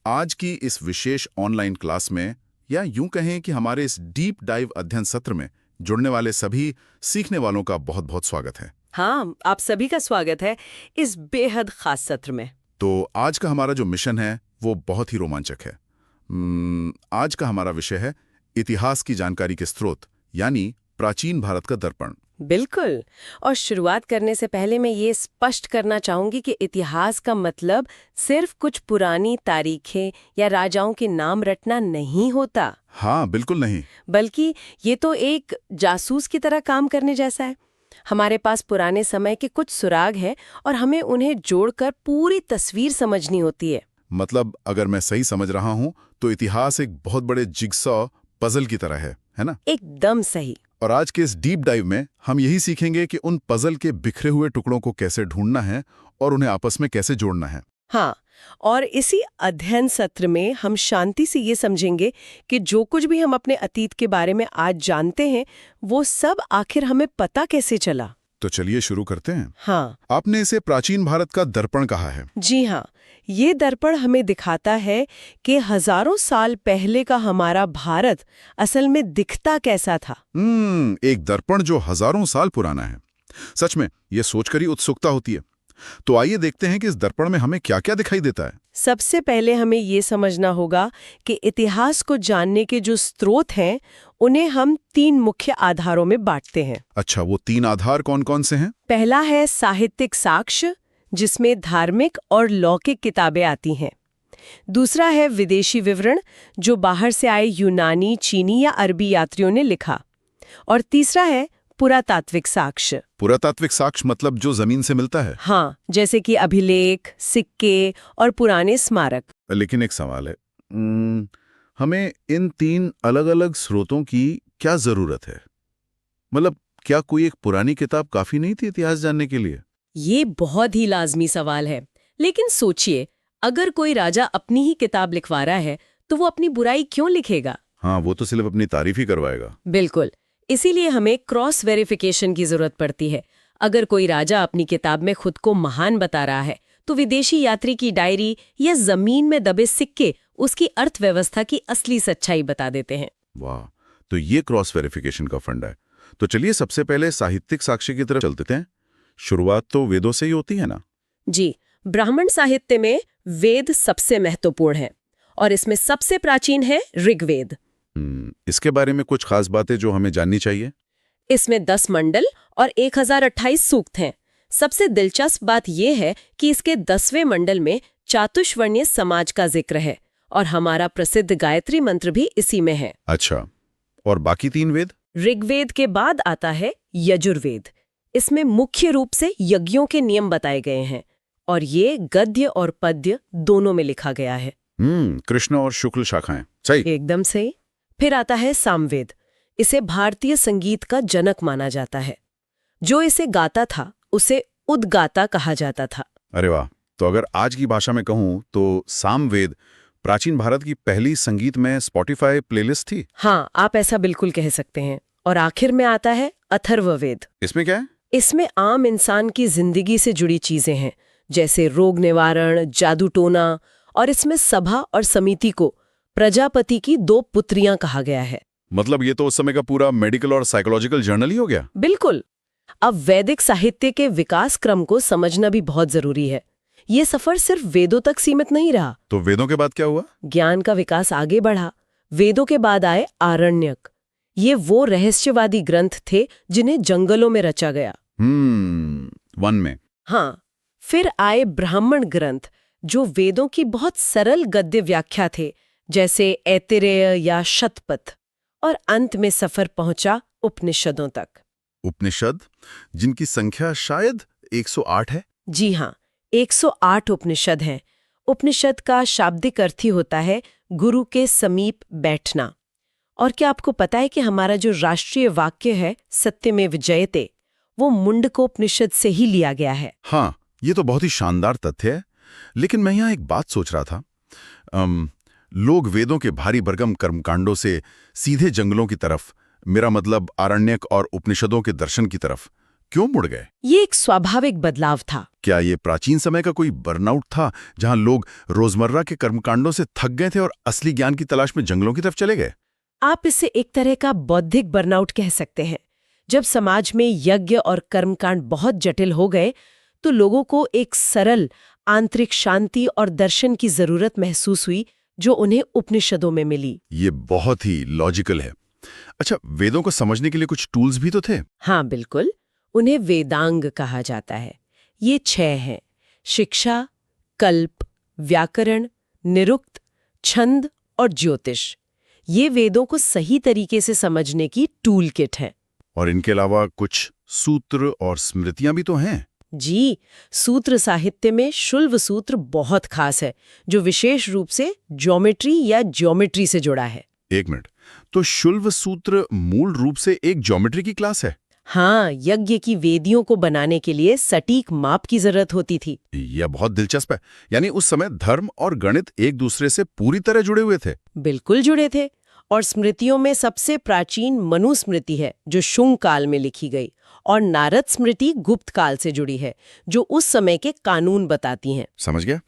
आज की इस विशेष ऑनलाइन क्लास में, या यूं कहें कि हमारे इस डीप डाइव अध्ययन सत्र में जुड़ने वाले सभी सीखने वालों का बहुत बहुत स्वागत है। हाँ, आप सभी का स्वागत है इस बेहद खास सत्र में। तो आज का हमारा जो मिशन है वो बहुत ही रोमांचक है। आज का हमारा विषय है इतिहास की जानकारी के स्रोत, यानी प्राचीन भारत का दर्पण। बिल्कुल। और शुरुआत करने से पहले मैं ये स्पष्ट करना चाहूंगी कि इतिहास का मतलब सिर्फ कुछ पुरानी तारीखें या राजाओं के नाम रटना नहीं होता। हाँ, बिल्कुल नहीं। बल्कि ये तो एक जासूस की तरह काम करने जैसा है। हमारे पास पुराने समय के कुछ सुराग हैं और हमें उन्हें जोड़कर पूरी तस्वीर समझनी होती है। मतलब अगर मैं सही समझ रहा हूं तो इतिहास एक बहुत बड़े जिगसॉ पजल की तरह है ना? एकदम सही। और आज के इस डीप डाइव में हम यही सीखेंगे कि उन पजल के बिखरे हुए टुकड़ों को कैसे ढूंढना है और उन्हें आपस में कैसे जोड़ना है। हाँ, और इसी अध्ययन सत्र में हम शांति से ये समझेंगे कि जो कुछ भी हम अपने अतीत के बारे में आज जानते हैं वो सब आखिर हमें पता कैसे चला। तो चलिए शुरू करते हैं। हाँ, आपने इसे प्राचीन भारत का दर्पण कहा है। जी हाँ, ये दर्पण हमें दिखाता है कि हजारों साल पहले का हमारा भारत असल में दिखता कैसा था। एक दर्पण जो हजारों साल पुराना है। सच में ये सोचकर ही उत्सुकता होती है। तो आइए देखते हैं कि इस दर्पण में हमें क्या-क्या दिखाई देता है। सबसे पहले हमें ये समझना होगा कि इतिहास को जानने के जो स्रोत हैं उन्हें हम 3 मुख्य आधारों में बांटते हैं। अच्छा, वो 3 आधार कौन-कौन से हैं? पहला है साहित्यिक साक्ष्य, जिसमें धार्मिक और लौकिक किताबें आती हैं। दूसरा है विदेशी विवरण, जो बाहर से आए यूनानी, चीनी या अरबी यात्रियों ने लिखा। और तीसरा है पुरातात्विक साक्ष्य। पुरातात्विक साक्ष्य मतलब जो जमीन से मिलता है? हाँ, जैसे कि अभिलेख, सिक्के और पुराने स्मारक। लेकिन एक सवाल है, हमें इन 3 अलग-अलग स्रोतों की क्या जरूरत है? मतलब क्या कोई एक पुरानी किताब काफी नहीं थी इतिहास जानने के लिए? ये बहुत ही लाजमी सवाल है। लेकिन सोचिए, अगर कोई राजा अपनी ही किताब लिखवा रहा है तो वो अपनी बुराई क्यों लिखेगा? हाँ, वो तो सिर्फ अपनी तारीफ ही करवाएगा। बिल्कुल। इसीलिए हमें क्रॉस वेरिफिकेशन की जरूरत पड़ती है। अगर कोई राजा अपनी किताब में खुद को महान बता रहा है तो विदेशी यात्री की डायरी या जमीन में दबे सिक्के उसकी अर्थव्यवस्था की असली सच्चाई बता देते हैं। वाह, तो ये क्रॉस वेरिफिकेशन का फंडा है। तो चलिए सबसे पहले साहित्यिक साक्ष्य की तरफ चलते हैं। शुरुआत तो वेदों से ही होती है ना? जी, ब्राह्मण साहित्य में वेद सबसे महत्वपूर्ण है और इसमें सबसे प्राचीन है ऋग्वेद। इसके बारे में कुछ खास बातें जो हमें जाननी चाहिए? इसमें 10 मंडल और 1028 सूक्त हैं। सबसे दिलचस्प बात यह है कि इसके 10वें मंडल में चातुर्वर्ण्य समाज का जिक्र है और हमारा प्रसिद्ध गायत्री मंत्र भी इसी में है। अच्छा, और बाकी 3 वेद? ऋग्वेद के बाद आता है यजुर्वेद। इसमें मुख्य रूप से यज्ञों के नियम बताए गए हैं और ये गद्य और पद्य दोनों में लिखा गया है। कृष्ण और शुक्ल शाखाएं, सही। एकदम सही। फिर आता है सामवेद। इसे भारतीय संगीत का जनक माना जाता है। जो इसे गाता था उसे उद्गाता कहा जाता था। अरे वाह, तो अगर आज की भाषा में कहूं तो सामवेद प्राचीन भारत की पहली संगीत में स्पॉटिफाई प्लेलिस्ट थी। हाँ, आप ऐसा बिल्कुल कह सकते हैं। और आखिर में आता है अथर्ववेद। इसमें क्या है? इसमें आम इंसान की जिंदगी से जुड़ी चीजें हैं, जैसे रोग निवारण, जादू टोना, और इसमें सभा और समिति को प्रजापति की 2 पुत्रियां कहा गया है। मतलब ये तो उस समय का पूरा मेडिकल और साइकोलॉजिकल जर्नल ही हो गया। बिल्कुल। अब वैदिक साहित्य के विकास क्रम को समझना भी बहुत जरूरी है। ये सफर सिर्फ वेदों तक सीमित नहीं रहा। तो वेदों के बाद क्या हुआ? ज्ञान का विकास आगे बढ़ा। वेदों के बाद आए आरण्यक। ये वो रहस्यवादी ग्रंथ थे जिन्हें जंगलों में रचा गया। वन में। हाँ, फिर आए ब्राह्मण ग्रंथ जो वेदों की बहुत सरल गद्य व्याख्या थे, जैसे ऐतिरेय या शतपथ। और अंत में सफर पहुंचा उपनिषदों तक। उपनिषद, जिनकी संख्या शायद 108 है। जी हाँ, 108 उपनिषद हैं। उपनिषद का शाब्दिक अर्थ ही होता है गुरु के समीप बैठना। और क्या आपको पता है कि हमारा जो राष्ट्रीय वाक्य है सत्यमेव जयते, वो मुंडकोपनिषद से ही लिया गया है। हाँ, ये तो बहुत ही शानदार तथ्य है। लेकिन मैं यहाँ एक बात सोच रहा था, लोग वेदों के भारी भरकम कर्मकांडों से सीधे जंगलों की तरफ, मेरा मतलब आरण्यक और उपनिषदों के दर्शन की तरफ क्यों मुड़ गए? ये एक स्वाभाविक बदलाव था। क्या ये प्राचीन समय का कोई बर्नआउट था जहां लोग रोजमर्रा के कर्मकांडों से थक गए थे और असली ज्ञान की तलाश में जंगलों की तरफ चले गए? आप इसे एक तरह का बौद्धिक बर्नआउट कह सकते हैं। जब समाज में यज्ञ और कर्मकांड बहुत जटिल हो गए तो लोगों को एक सरल आंतरिक शांति और दर्शन की जरूरत महसूस हुई, जो उन्हें उपनिषदों में मिली। ये बहुत ही लॉजिकल है। अच्छा, वेदों को समझने के लिए कुछ टूल्स भी तो थे? हाँ बिल्कुल, उन्हें वेदांग कहा जाता है। ये 6 हैं: शिक्षा, कल्प, व्याकरण, निरुक्त, छंद और ज्योतिष। ये वेदों को सही तरीके से समझने की टूल किट है। और इनके अलावा कुछ सूत्र और स्मृतियां भी तो हैं? जी, सूत्र साहित्य में शुल्व सूत्र बहुत खास है, जो विशेष रूप से ज्योमेट्री से जुड़ा है। एक मिनट, तो शुल्व सूत्र मूल रूप से एक ज्योमेट्री की क्लास है? हाँ, यज्ञ की वेदियों को बनाने के लिए सटीक माप की जरूरत होती थी। यह बहुत दिलचस्प है। यानी उस समय धर्म और गणित एक दूसरे से पूरी तरह जुड़े हुए थे। बिल्कुल जुड़े थे। और स्मृतियों में सबसे प्राचीन मनुस्मृति है, जो शुंग काल में लिखी गई, और नारद स्मृति गुप्त काल से जुड़ी है, जो उस समय के कानून बताती हैं। समझ गया।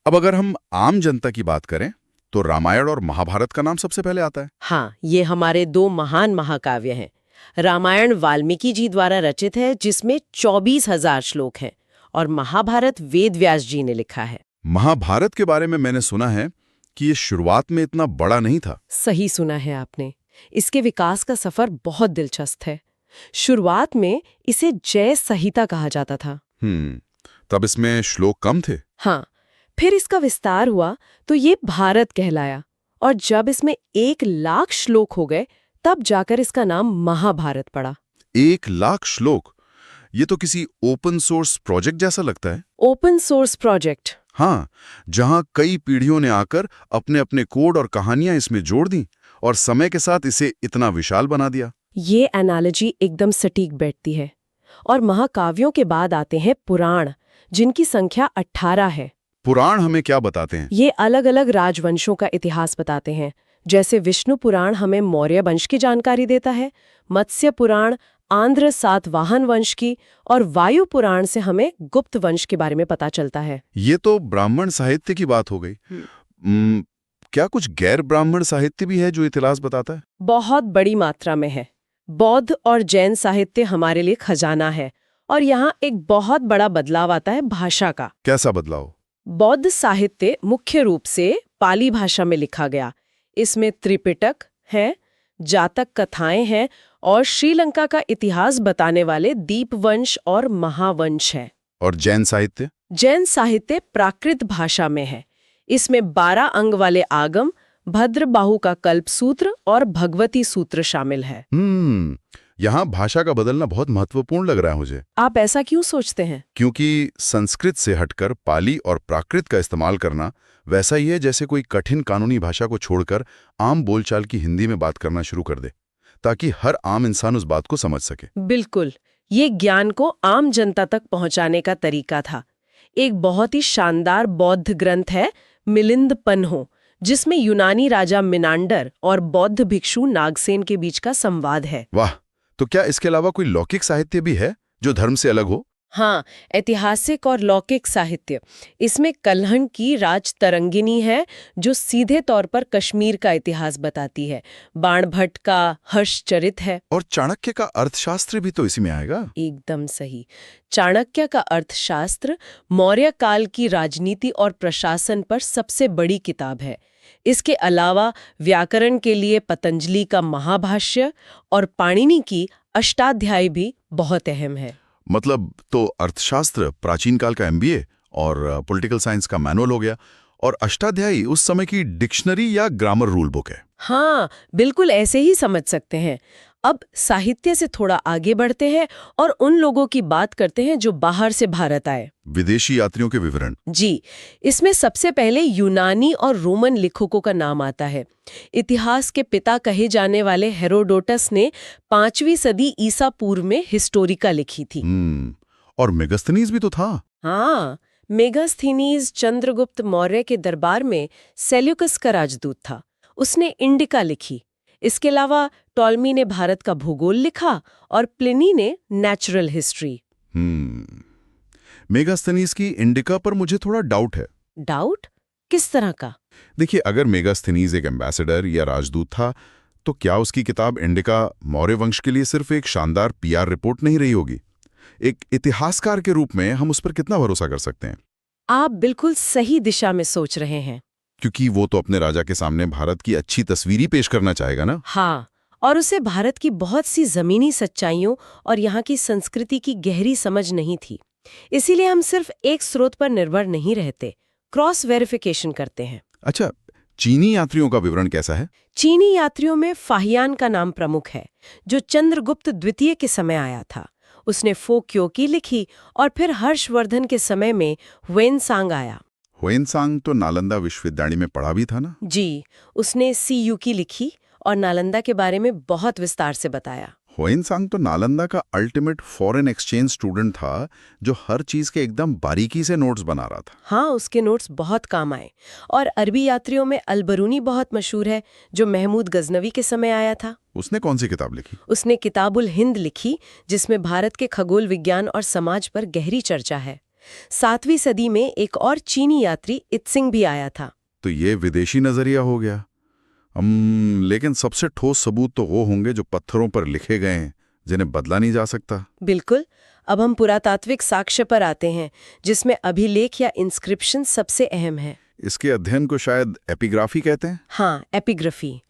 अब अगर हम आम जनता की बात करें तो रामायण और महाभारत का नाम सबसे पहले आता है। हाँ, ये हमारे 2 महान महाकाव्य हैं। रामायण वाल्मीकि जी द्वारा रचित है, जिसमें 24,000 श्लोक हैं, और महाभारत वेद व्यास जी ने लिखा है। महाभारत के बारे में मैंने सुना है कि ये शुरुआत में इतना बड़ा नहीं था। सही सुना है आपने। इसके विकास का सफर बहुत दिलचस्प है। शुरुआत में इसे जय संहिता कहा जाता था। तब इसमें श्लोक कम थे। हाँ, फिर इसका विस्तार हुआ तो ये भारत कहलाया, और जब इसमें 1,00,000 श्लोक हो गए तब जाकर इसका नाम महाभारत पड़ा। 1,00,000 श्लोक? ये तो किसी ओपन सोर्स प्रोजेक्ट जैसा लगता है। Open source project? हाँ, जहां कई पीढ़ियों ने आकर अपने अपने कोड और कहानियां इसमें जोड़ दी और समय के साथ इसे इतना विशाल बना दिया। ये एनालॉजी एकदम सटीक बैठती है। और महाकाव्यों के बाद आते हैं पुराण, जिनकी संख्या 18 है। पुराण हमें क्या बताते हैं? ये अलग अलग राजवंशों का इतिहास बताते हैं। जैसे विष्णु पुराण हमें मौर्य वंश की जानकारी देता है, मत्स्य पुराण आंध्र सातवाहन वंश की, और वायु पुराण से हमें गुप्त वंश के बारे में पता चलता है। ये तो ब्राह्मण साहित्य की बात हो गई। क्या कुछ गैर ब्राह्मण साहित्य भी है जो इतिहास बताता है? बहुत बड़ी मात्रा में है। बौद्ध और जैन साहित्य हमारे लिए खजाना है। और यहाँ एक बहुत बड़ा बदलाव आता है भाषा का। कैसा बदलाव? बौद्ध साहित्य मुख्य रूप से पाली भाषा में लिखा गया। इसमें त्रिपिटक है, जातक कथाएं हैं, और श्रीलंका का इतिहास बताने वाले दीपवंश और महावंश है। और जैन साहित्य? जैन साहित्य प्राकृत भाषा में है। इसमें 12 अंग वाले आगम, भद्रबाहु का कल्पसूत्र और भगवती सूत्र शामिल है। यहाँ भाषा का बदलना बहुत महत्वपूर्ण लग रहा है मुझे। आप ऐसा क्यों सोचते हैं? क्योंकि संस्कृत से हटकर पाली और प्राकृत का इस्तेमाल करना वैसा ही है जैसे कोई कठिन कानूनी भाषा को छोड़कर आम बोलचाल की हिंदी में बात करना शुरू कर दे, ताकि हर आम इंसान उस बात को समझ सके। बिल्कुल, ये ज्ञान को आम जनता तक पहुंचाने का तरीका था। एक बहुत ही शानदार बौद्ध ग्रंथ है मिलिंद पन्हो, जिसमें यूनानी राजा मिनांडर और बौद्ध भिक्षु नागसेन के बीच का संवाद है। वाह! तो क्या इसके अलावा कोई लौकिक साहित्य भी है जो धर्म से अलग हो? हाँ, ऐतिहासिक और लौकिक साहित्य। इसमें कल्हण की राजतरंगिनी है, जो सीधे तौर पर कश्मीर का इतिहास बताती है। बाणभट्ट का हर्षचरित है। और चाणक्य का अर्थशास्त्र भी तो इसी में आएगा। एकदम सही। चाणक्य का अर्थशास्त्र मौर्य काल की राजनीति और प्रशासन पर सबसे बड़ी किताब है। इसके अलावा व्याकरण के लिए पतंजलि का महाभाष्य और पाणिनि की अष्टाध्यायी भी बहुत अहम है। मतलब तो अर्थशास्त्र प्राचीन काल का MBA और पॉलिटिकल साइंस का मैनुअल हो गया, और अष्टाध्यायी उस समय की डिक्शनरी या ग्रामर रूल बुक है। हाँ, बिल्कुल ऐसे ही समझ सकते हैं। अब साहित्य से थोड़ा आगे बढ़ते हैं और उन लोगों की बात करते हैं जो बाहर से भारत आए। विदेशी यात्रियों के विवरण? जी, इसमें सबसे पहले यूनानी और रोमन लेखकों का नाम आता है। इतिहास के पिता कहे जाने वाले हेरोडोटस ने 5वीं सदी ईसा पूर्व में हिस्टोरिका लिखी थी। और मेगास्थनीज भी तो था। हाँ, मेगास्थनीज चंद्रगुप्त मौर्य के दरबार में सेल्यूकस का राजदूत था। उसने इंडिका लिखी। इसके अलावा टॉलमी ने भारत का भूगोल लिखा और प्लिनी ने नेचुरल हिस्ट्री। मेगास्थनीज की इंडिका पर मुझे थोड़ा डाउट है। डाउट? किस तरह का? देखिए, अगर मेगास्थनीज एक एम्बेसडर या राजदूत था, तो क्या उसकी किताब इंडिका मौर्य वंश के लिए सिर्फ एक शानदार पीआर रिपोर्ट नहीं रही होगी? एक इतिहासकार के रूप में हम उस पर कितना भरोसा कर सकते हैं? आप बिल्कुल सही दिशा में सोच रहे हैं। क्योंकि वो तो अपने राजा के सामने भारत की अच्छी तस्वीर ही पेश करना चाहेगा ना। हाँ, और उसे भारत की बहुत सी जमीनी सच्चाइयों और यहाँ की संस्कृति की गहरी समझ नहीं थी। इसीलिए हम सिर्फ एक स्रोत पर निर्भर नहीं रहते, क्रॉस वेरिफिकेशन करते हैं। अच्छा, चीनी यात्रियों का विवरण कैसा है? चीनी यात्रियों में फाहियान का नाम प्रमुख है, जो चंद्रगुप्त द्वितीय के समय आया था। उसने फोक्यो की लिखी और फिर हर्षवर्धन के समय में ह्वेनसांग आया। ह्वेनसांग तो नालंदा विश्वविद्यालय में पढ़ा भी था ना? जी, उसने सीयू की लिखी और नालंदा के बारे में बहुत विस्तार से बताया। ह्वेनसांग तो नालंदा का अल्टीमेट फॉरेन एक्सचेंज स्टूडेंट था, जो हर चीज के एकदम बारीकी से नोट्स बना रहा था। हाँ, उसके नोट्स बहुत काम आए। और अरबी यात्रियों में अलबरूनी बहुत मशहूर है, जो महमूद गजनवी के समय आया था। उसने कौन सी किताब लिखी? उसने किताबुल हिंद लिखी, जिसमें भारत के खगोल विज्ञान और समाज पर गहरी चर्चा है। 7वीं सदी में एक और चीनी यात्री इत्सिंग भी आया था। तो ये विदेशी नजरिया हो गया। लेकिन सबसे ठोस सबूत तो वो होंगे जो पत्थरों पर लिखे गए हैं, जिन्हें बदला नहीं जा सकता। बिल्कुल। अब हम पुरातात्विक साक्ष्य पर आते हैं, जिसमें अभिलेख या इंस्क्रिप्शन सबसे अहम है। इसके अध्ययन को शायद एपिग्राफी कहते हैं। हाँ, एपिग्राफी।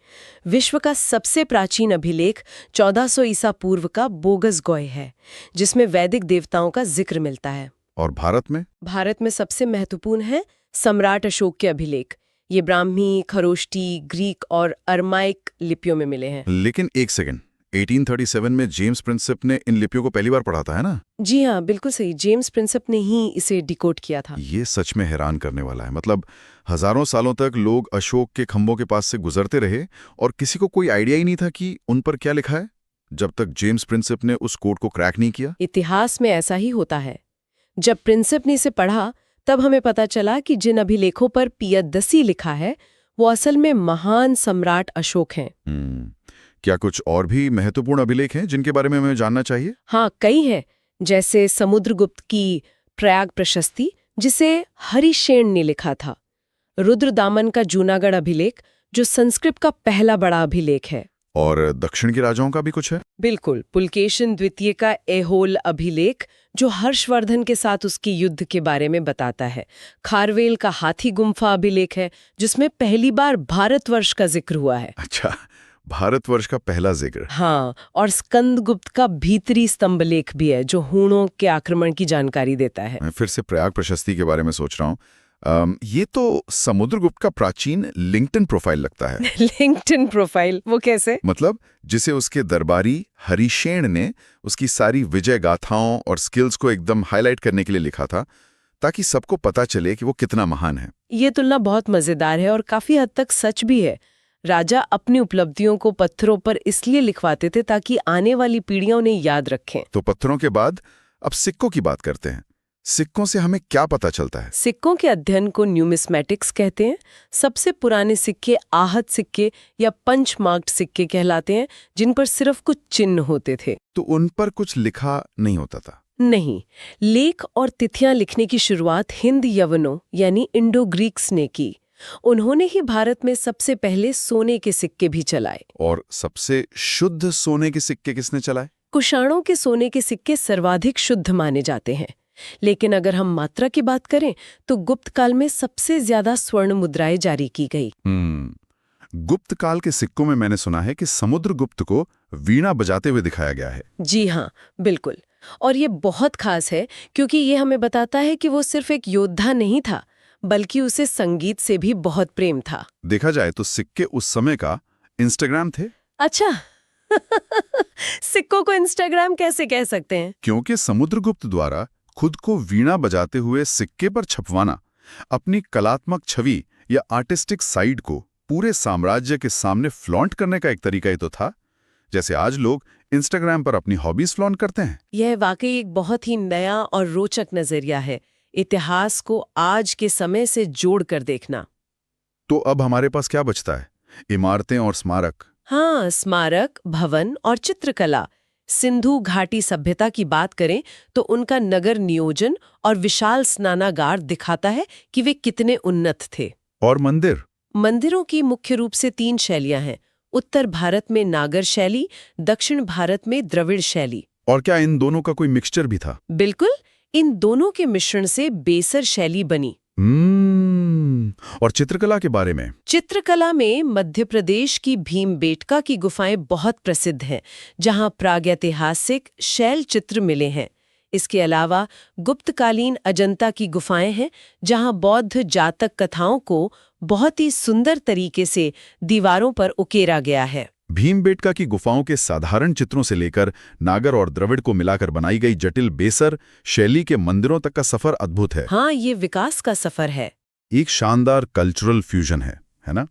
विश्व का सबसे प्राचीन अभिलेख 1400 ईसा पूर्व का बोगस गॉय है, जिसमें वैदिक देवताओं का जिक्र मिलता है। और भारत में? भारत में सबसे महत्वपूर्ण है सम्राट अशोक के अभिलेख। ये ब्राह्मी, खरोष्टी, ग्रीक और अरमाइक लिपियों में मिले हैं। लेकिन एक सेकंड, 1837 में जेम्स प्रिंसेप ने इन लिपियों को पहली बार पढ़ा था, है ना? जी हाँ, बिल्कुल सही। जेम्स प्रिंसेप ने ही इसे डिकोड किया था। ये सच में हैरान करने वाला है। मतलब हजारों सालों तक लोग अशोक के खंभों के पास से गुजरते रहे और किसी को कोई आइडिया ही नहीं था कि उन पर क्या लिखा है, जब तक जेम्स प्रिंसेप ने उस कोड को क्रैक नहीं किया। इतिहास में ऐसा ही होता है। जब प्रिंसेप ने इसे पढ़ा, तब हमें पता चला कि जिन अभिलेखों पर पियदसी लिखा है, वो असल में महान सम्राट अशोक हैं। क्या कुछ और भी महत्वपूर्ण अभिलेख हैं जिनके बारे में हमें जानना चाहिए? हाँ, कई हैं। जैसे समुद्रगुप्त की प्रयाग प्रशस्ति, जिसे हरिशेन ने लिखा था। रुद्रदामन का जूनागढ़ अभिलेख, जो संस्कृत का पहला बड़ा अभिलेख है। और दक्षिण के राजाओं का भी कुछ है? बिल्कुल। पुलकेशिन द्वितीय का ऐहोल अभिलेख, जो हर्षवर्धन के साथ उसकी युद्ध के बारे में बताता है। खारवेल का हाथी गुम्फा अभिलेख है, जिसमें पहली बार भारतवर्ष का जिक्र हुआ है। अच्छा, भारतवर्ष का पहला जिक्र। हाँ, और स्कंदगुप्त का भीतरी स्तंभलेख भी है, जो हूणों के आक्रमण की जानकारी देता है। मैं फिर से प्रयाग प्रशस्ति के बारे में सोच रहा हूँ। ये तो समुद्रगुप्त का प्राचीन लिंक्डइन प्रोफाइल लगता है। LinkedIn profile? वो कैसे? मतलब जिसे उसके दरबारी हरिशेन ने उसकी सारी विजय गाथाओं और स्किल्स को एकदम हाईलाइट करने के लिए लिखा था, ताकि सबको पता चले कि वो कितना महान है। ये तुलना बहुत मजेदार है और काफी हद तक सच भी है। राजा अपनी उपलब्धियों को पत्थरों पर इसलिए लिखवाते थे ताकि आने वाली पीढ़ियां उन्हें याद रखें। तो पत्थरों के बाद अब सिक्कों की बात करते हैं। सिक्कों से हमें क्या पता चलता है? सिक्कों के अध्ययन को न्यूमिस्मेटिक्स कहते हैं। सबसे पुराने सिक्के आहत सिक्के या पंच मार्क्ड सिक्के कहलाते हैं, जिन पर सिर्फ कुछ चिन्ह होते थे। तो उन पर कुछ लिखा नहीं होता था? नहीं, लेख और तिथियां लिखने की शुरुआत हिंद यवनों यानी इंडो ग्रीक्स ने की। उन्होंने ही भारत में सबसे पहले सोने के सिक्के भी चलाए। और सबसे शुद्ध सोने के सिक्के किसने चलाए? कुषाणों के सोने के सिक्के सर्वाधिक शुद्ध माने जाते हैं। लेकिन अगर हम मात्रा की बात करें, तो गुप्त काल में सबसे ज्यादा स्वर्ण मुद्राएं जारी की गई। गुप्त काल के सिक्कों में मैंने सुना है कि समुद्रगुप्त को वीणा बजाते हुए दिखाया गया है। जी हाँ, बिल्कुल। और ये बहुत खास है, क्योंकि ये हमें बताता है कि वो सिर्फ एक योद्धा नहीं था, बल्कि उसे संगीत से भी बहुत प्रेम था। देखा जाए तो सिक्के उस समय का इंस्टाग्राम थे। अच्छा सिक्कों को इंस्टाग्राम कैसे कह सकते हैं? क्योंकि समुद्रगुप्त द्वारा खुद को वीणा बजाते हुए सिक्के पर छपवाना अपनी कलात्मक छवि या आर्टिस्टिक साइड को पूरे साम्राज्य के सामने फ्लॉन्ट करने का एक तरीका ही तो था, जैसे आज लोग इंस्टाग्राम पर अपनी हॉबीज फ्लॉन्ट करते हैं। यह वाकई एक बहुत ही नया और रोचक नजरिया है, इतिहास को आज के समय से जोड़कर देखना। तो अब हमारे पास क्या बचता है? इमारतें और स्मारक। हाँ, स्मारक, भवन और चित्रकला, सिंधु घाटी सभ्यता की बात करें तो उनका नगर नियोजन और विशाल स्नानागार दिखाता है कि वे कितने उन्नत थे। और मंदिर? मंदिरों की मुख्य रूप से 3 शैलियां हैं। उत्तर भारत में नागर शैली, दक्षिण भारत में द्रविड़ शैली। और क्या इन दोनों का कोई मिक्सचर भी था? बिल्कुल, इन दोनों के मिश्रण से बेसर शैली बनी। और चित्रकला के बारे में? चित्रकला में मध्य प्रदेश की भीमबेटका की गुफाएं बहुत प्रसिद्ध हैं, जहां प्रागैतिहासिक शैल चित्र मिले हैं। इसके अलावा गुप्तकालीन अजंता की गुफाएं हैं, जहां बौद्ध जातक कथाओं को बहुत ही सुंदर तरीके से दीवारों पर उकेरा गया है। भीमबेटका की गुफाओं के साधारण चित्रों से लेकर नागर और द्रविड़ को मिलाकर बनाई गई जटिल बेसर शैली के मंदिरों तक का सफर अद्भुत है। हाँ, ये विकास का सफर है। एक शानदार कल्चरल फ्यूजन है ना?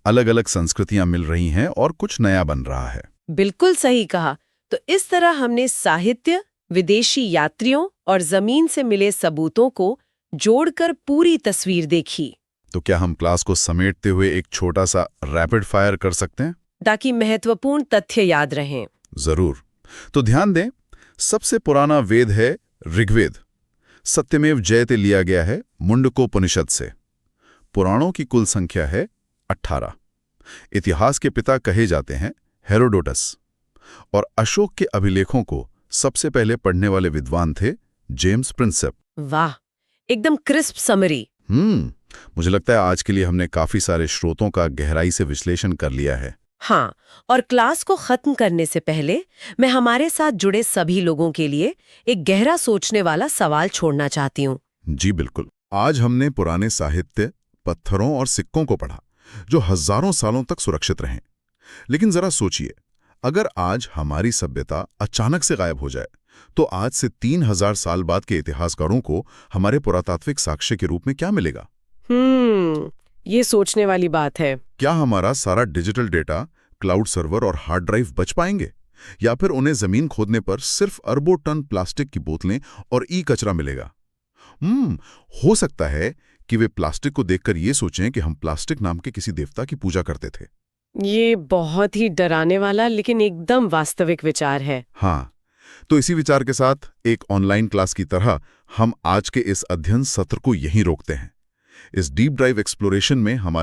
अलग अलग संस्कृतियां मिल रही हैं और कुछ नया बन रहा है। बिल्कुल सही कहा। तो इस तरह हमने साहित्य, विदेशी यात्रियों और जमीन से मिले सबूतों को जोड़कर पूरी तस्वीर देखी। तो क्या हम क्लास को समेटते हुए एक छोटा सा रैपिड फायर कर सकते हैं, ताकि महत्वपूर्ण तथ्य याद रहें? जरूर। तो ध्यान दें, सबसे पुराना वेद है ऋग्वेद। सत्यमेव जयते लिया गया है मुंडकोपनिषद से। पुराणों की कुल संख्या है 18। इतिहास के पिता कहे जाते हैं हेरोडोटस। और अशोक के अभिलेखों को सबसे पहले पढ़ने वाले विद्वान थे जेम्स प्रिंसेप। वाह, एकदम क्रिस्प समरी। मुझे लगता है आज के लिए हमने काफी सारे स्रोतों का गहराई से विश्लेषण कर लिया है। हाँ, और क्लास को खत्म करने से पहले मैं हमारे साथ जुड़े सभी लोगों के लिए एक गहरा सोचने वाला सवाल छोड़ना चाहती हूँ। जी बिल्कुल। आज हमने पुराने साहित्य, पत्थरों और सिक्कों को पढ़ा, जो हजारों सालों तक सुरक्षित रहे। लेकिन जरा सोचिए, अगर आज हमारी सभ्यता अचानक से गायब हो जाए, तो आज से 3000 साल बाद के इतिहासकारों को हमारे पुरातात्विक साक्ष्य के रूप में क्या मिलेगा? ये सोचने वाली बात है। क्या हमारा सारा डिजिटल डेटा, क्लाउड सर्वर और हार्ड ड्राइव बच पाएंगे, या फिर उन्हें जमीन खोदने पर सिर्फ अरबों टन प्लास्टिक की बोतलें और ई कचरा मिलेगा? हो सकता है कि वे प्लास्टिक को देखकर ये सोचें कि हम प्लास्टिक नाम के किसी देवता की पूजा करते थे। ये बहुत ही डराने वाला लेकिन एकदम वास्तविक विचार है। हाँ, तो इसी विचार के साथ एक ऑनलाइन क्लास की तरह हम आज के इस अध्ययन सत्र को यहीं रोकते हैं। इस डीप ड्राइव एक्सप्लोरेशन में हमारे